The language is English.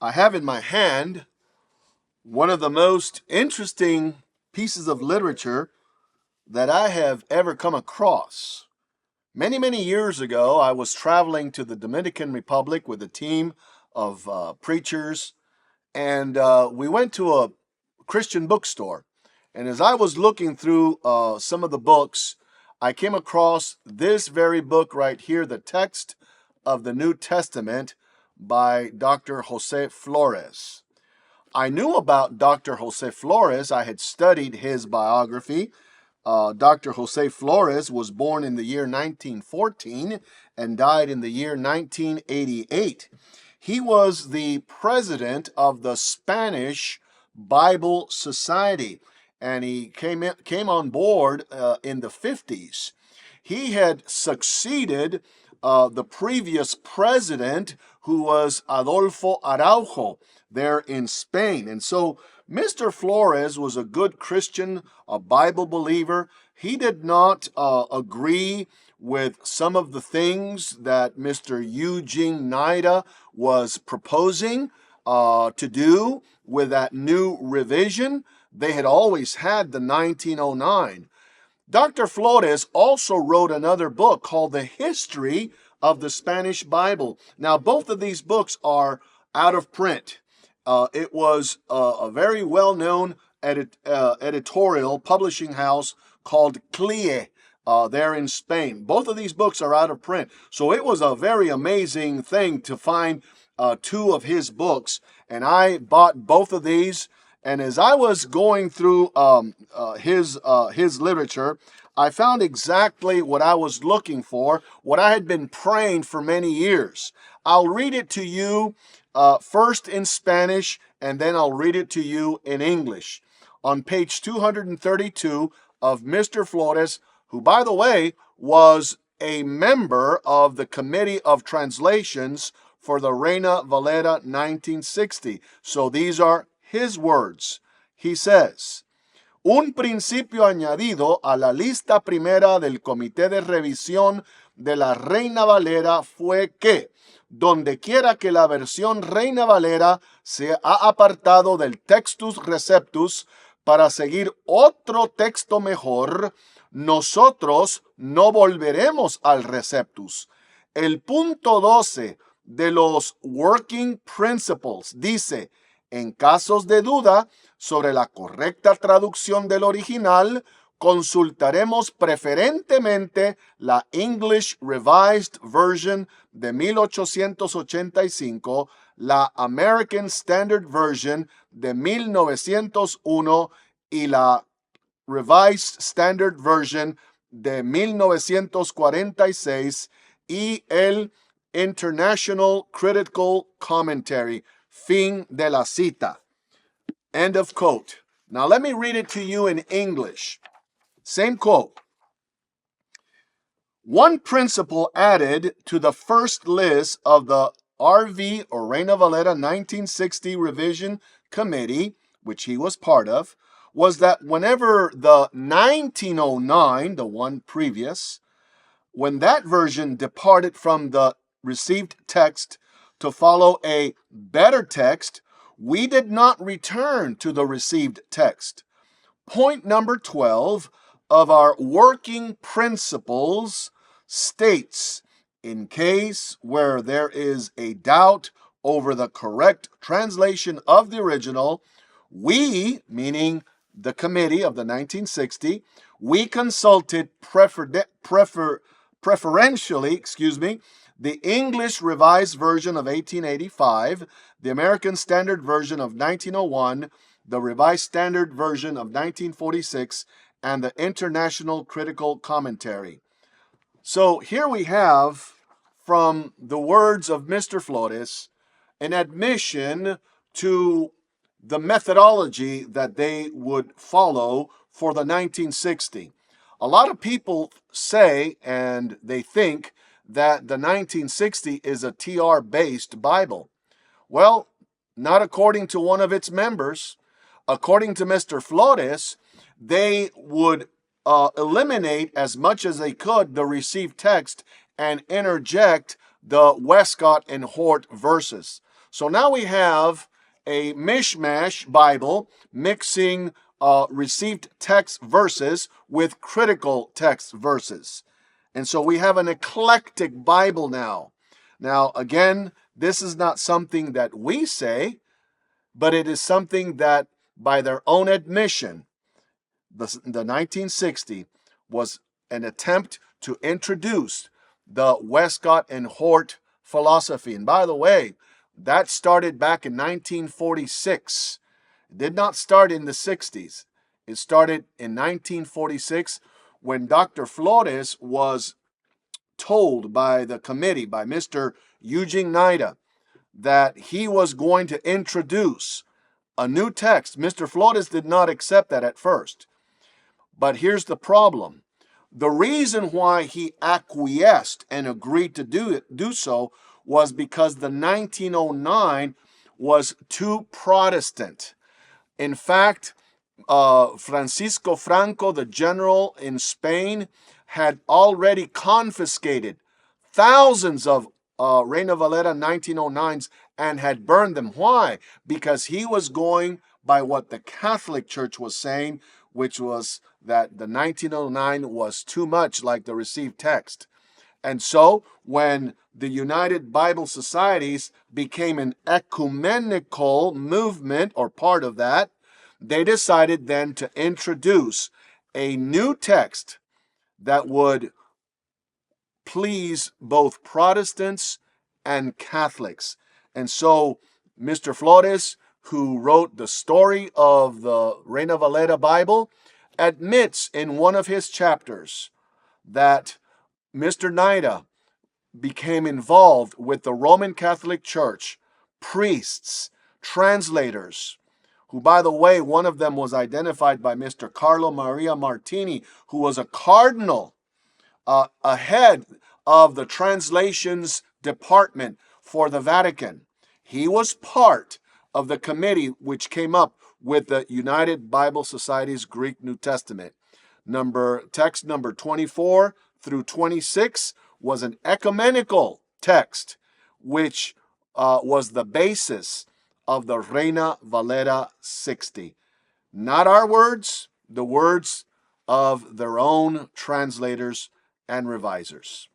I have in my hand one of the most interesting pieces of literature that I have ever come across. Many, many years ago, I was traveling to the Dominican Republic with a team of preachers, and we went to a Christian bookstore. And as I was looking through some of the books, I came across this very book right here, the text of the New Testament by Dr. Jose Flores. I knew about Dr. Jose Flores. I had studied his biography. Dr. Jose Flores was born in the year 1914 and died in the year 1988. He was the president of the Spanish Bible Society, and he came on board in the 50s. He had succeeded the previous president, who was Adolfo Araujo, there in Spain. And so Mr. Flores was a good Christian, a Bible believer. He did not agree with some of the things that Mr. Eugene Nida was proposing to do with that new revision. They had always had the 1909. Dr. Flores also wrote another book called The History of the Spanish Bible. Now, both of these books are out of print. It was a very well-known editorial publishing house called CLIE there in Spain. Both of these books are out of print. So it was a very amazing thing to find two of his books. And I bought both of these. And as I was going through his literature, I found exactly what I was looking for, what I had been praying for many years. I'll read it to you first in Spanish, and then I'll read it to you in English. On page 232 of Mr. Flores, who, by the way, was a member of the Committee of Translations for the Reina Valera 1960. So these are his words. He says, un principio añadido a la lista primera del Comité de Revisión de la Reina Valera fue que, donde quiera que la versión Reina Valera se ha apartado del Textus Receptus para seguir otro texto mejor, nosotros no volveremos al Receptus. El punto 12 de los Working Principles dice, en casos de duda sobre la correcta traducción del original, consultaremos preferentemente la English Revised Version de 1885, la American Standard Version de 1901 y la Revised Standard Version de 1946 y el International Critical Commentary. Fin de la cita. End of quote. Now let me read it to you in English. Same quote. One principle added to the first list of the RV or Reina Valera 1960 Revision Committee, which he was part of, was that whenever the 1909, the one previous, when that version departed from the received text to follow a better text, we did not return to the received text. Point number 12 of our working principles states, in case where there is a doubt over the correct translation of the original, we, meaning the committee of the 1960, we consulted preferentially, the English Revised Version of 1885, the American Standard Version of 1901, the Revised Standard Version of 1946, and the International Critical Commentary. So here we have, from the words of Mr. Flores, an admission to the methodology that they would follow for the 1960. A lot of people say, and they think, that the 1960 is a TR-based Bible. Well, not according to one of its members. According to Mr. Flores, they would eliminate as much as they could the received text and interject the Westcott and Hort verses. So now we have a mishmash Bible mixing received text verses with critical text verses. And so we have an eclectic Bible now. Now, again, this is not something that we say, but it is something that, by their own admission, the 1960 was an attempt to introduce the Westcott and Hort philosophy. And by the way, that started back in 1946. It did not start in the 60s. It started in 1946 when Dr. Flores was told by the committee, by Mr. Eugene Nida, that he was going to introduce a new text. Mr. Flores did not accept that at first. But here's the problem. The reason why he acquiesced and agreed to do so was because the 1909 was too Protestant. In fact, Francisco Franco, the general in Spain, had already confiscated thousands of Reina Valera 1909s and had burned them. Why? Because he was going by what the Catholic Church was saying, which was that the 1909 was too much like the received text. And so when the United Bible Societies became an ecumenical movement, or part of that, they decided then to introduce a new text that would please both Protestants and Catholics. And so Mr. Flores, who wrote the story of the Reina Valera Bible, admits in one of his chapters that Mr. Nida became involved with the Roman Catholic Church, priests, translators, who, by the way, one of them was identified by Mr. Carlo Maria Martini, who was a cardinal ahead of the translations department for the Vatican. He was part of the committee which came up with the United Bible Society's Greek New Testament. Text number 24 through 26 was an ecumenical text, which was the basis of the Reina Valera 60. Not our words, the words of their own translators and revisers.